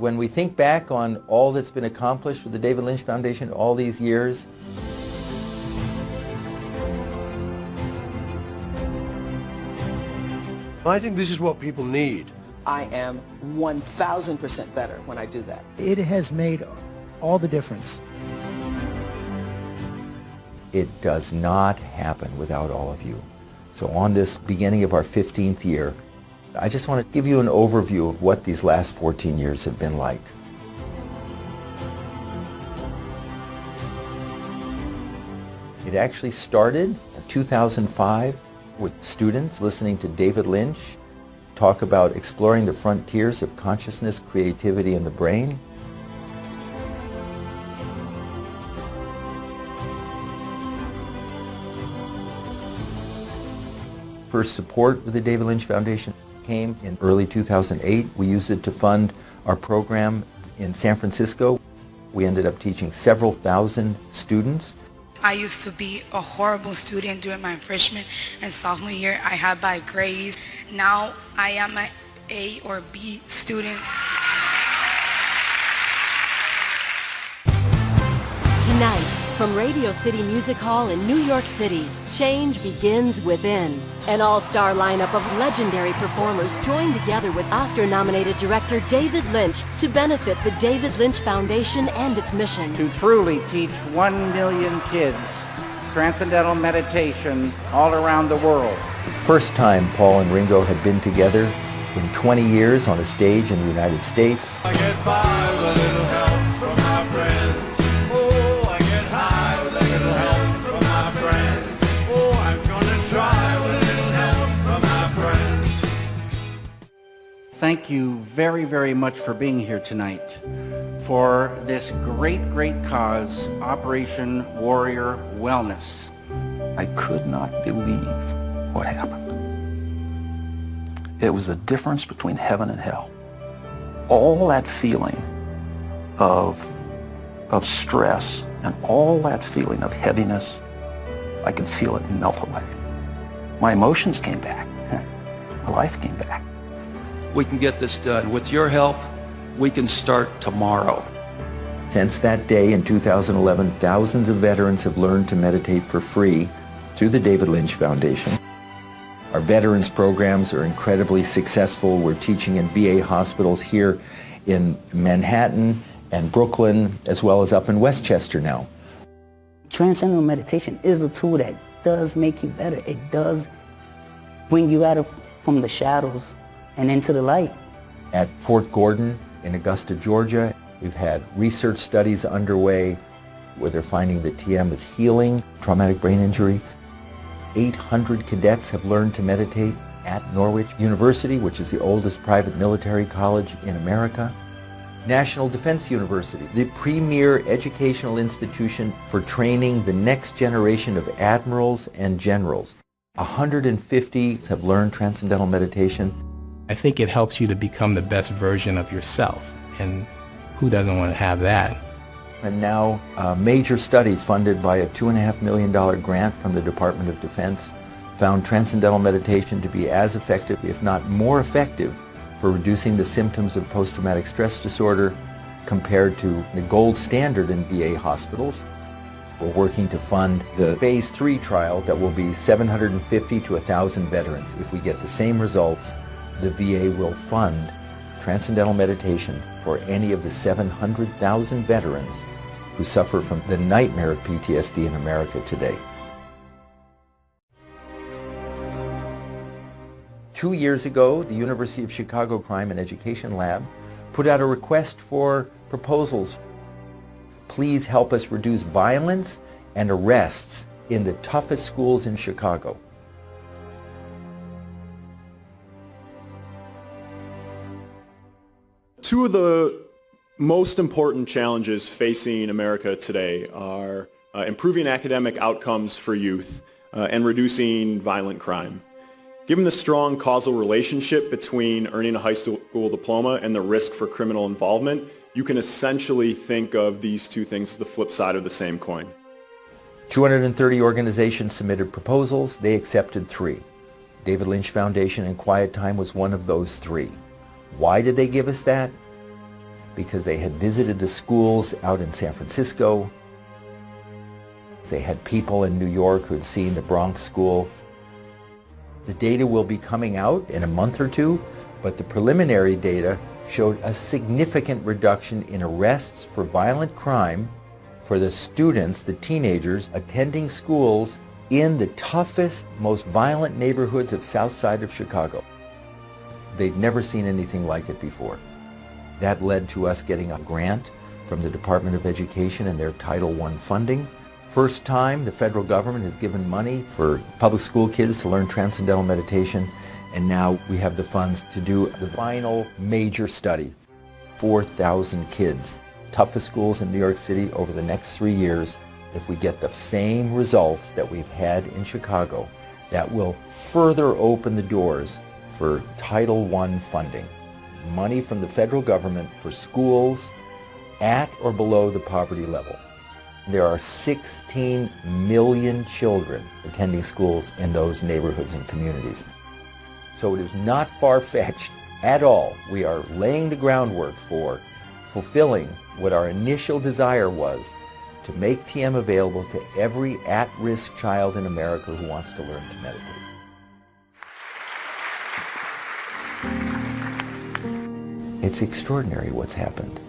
When we think back on all that's been accomplished with the David Lynch Foundation all these years, I think this is what people need. I am 1,000% better when I do that. It has made all the difference. it does not happen without all of you. So on this beginning of our 15th year, I just want to give you an overview of what these last 14 years have been like. It actually started in 2005 with students listening to David Lynch talk about exploring the frontiers of consciousness, creativity, and the brain. First support with the David Lynch Foundation came in early 2008. We used it to fund our program in San Francisco. We ended up teaching several thousand students. I used to be a horrible student during my freshman and sophomore year. I had bad grades. Now I am an A or B student. Tonight, from Radio City Music Hall in New York City, change begins within. An all-star lineup of legendary performers join together with Oscar-nominated director David Lynch to benefit the David Lynch Foundation and its mission. To truly teach 1 million kids transcendental meditation all around the world. First time Paul and Ringo had been together in 20 years on a stage in the United States. I get by with a little help from my friends. Oh, I get high with a little help from my friends. Oh, I'm gonna try with a little help from my friends. Thank you very, very much for being here tonight for this great, great cause, Operation Warrior Wellness. I could not believe what happened. It was the difference between heaven and hell. All that feeling of stress and all that feeling of heaviness, I could feel it melt away. My emotions came back. My life came back. We can get this done. With your help, we can start tomorrow. Since that day in 2011, thousands of veterans have learned to meditate for free through the David Lynch Foundation. Our veterans programs are incredibly successful. We're teaching in VA hospitals here in Manhattan and Brooklyn, as well as up in Westchester now. Transcendental meditation is a tool that does make you better. It does bring you out from the shadows and into the light. At Fort Gordon in Augusta, Georgia, we've had research studies underway where they're finding that TM is healing traumatic brain injury. 800 cadets have learned to meditate at Norwich University, which is the oldest private military college in America. National Defense University, the premier educational institution for training the next generation of admirals and generals. 150 have learned transcendental meditation. I think it helps you to become the best version of yourself, and who doesn't want to have that? And now a major study funded by a $2.5 million grant from the Department of Defense found transcendental meditation to be as effective, if not more effective, for reducing the symptoms of post-traumatic stress disorder compared to the gold standard in VA hospitals. We're working to fund the phase 3 trial that will be 750 to 1,000 veterans. If we get the same results, the VA will fund transcendental meditation for any of the 700,000 veterans who suffer from the nightmare of PTSD in America today. 2 years ago, the University of Chicago Crime and Education Lab put out a request for proposals. Please help us reduce violence and arrests in the toughest schools in Chicago. Two of the most important challenges facing America today are improving academic outcomes for youth and reducing violent crime. Given the strong causal relationship between earning a high school diploma and the risk for criminal involvement, you can essentially think of these two things as the flip side of the same coin. 230 organizations submitted proposals. They accepted 3. David Lynch Foundation and Quiet Time was one of those 3. Why did they give us that? because they had visited the schools out in San Francisco. They had people in New York who had seen the Bronx school. The data will be coming out in a month or two, but the preliminary data showed a significant reduction in arrests for violent crime for the students, the teenagers, attending schools in the toughest, most violent neighborhoods of South Side of Chicago. They'd never seen anything like it before. That led to us getting a grant from the Department of Education and their Title I funding. First time the federal government has given money for public school kids to learn Transcendental Meditation, and now we have the funds to do the final major study. 4,000 kids, toughest schools in New York City over the next 3 years. If we get the same results that we've had in Chicago, that will further open the doors for Title I funding. Money from the federal government for schools at or below the poverty level. There are 16 million children attending schools in those neighborhoods and communities. So it is not far-fetched at all. We are laying the groundwork for fulfilling what our initial desire was, to make TM available to every at-risk child in America who wants to learn to meditate. It's extraordinary what's happened.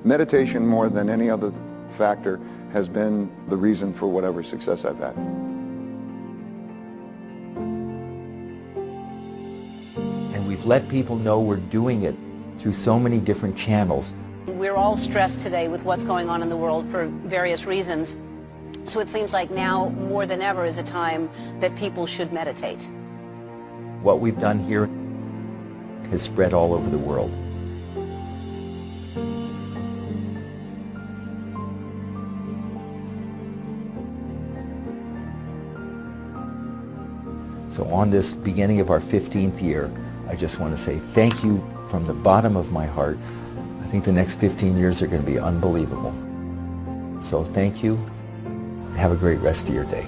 Meditation, more than any other factor, has been the reason for whatever success I've had. And we've let people know we're doing it through so many different channels. We're all stressed today with what's going on in the world for various reasons. So it seems like now more than ever is a time that people should meditate. What we've done here has spread all over the world. So on this beginning of our 15th year, I just want to say thank you from the bottom of my heart. I think the next 15 years are going to be unbelievable. So thank you. Have a great rest of your day.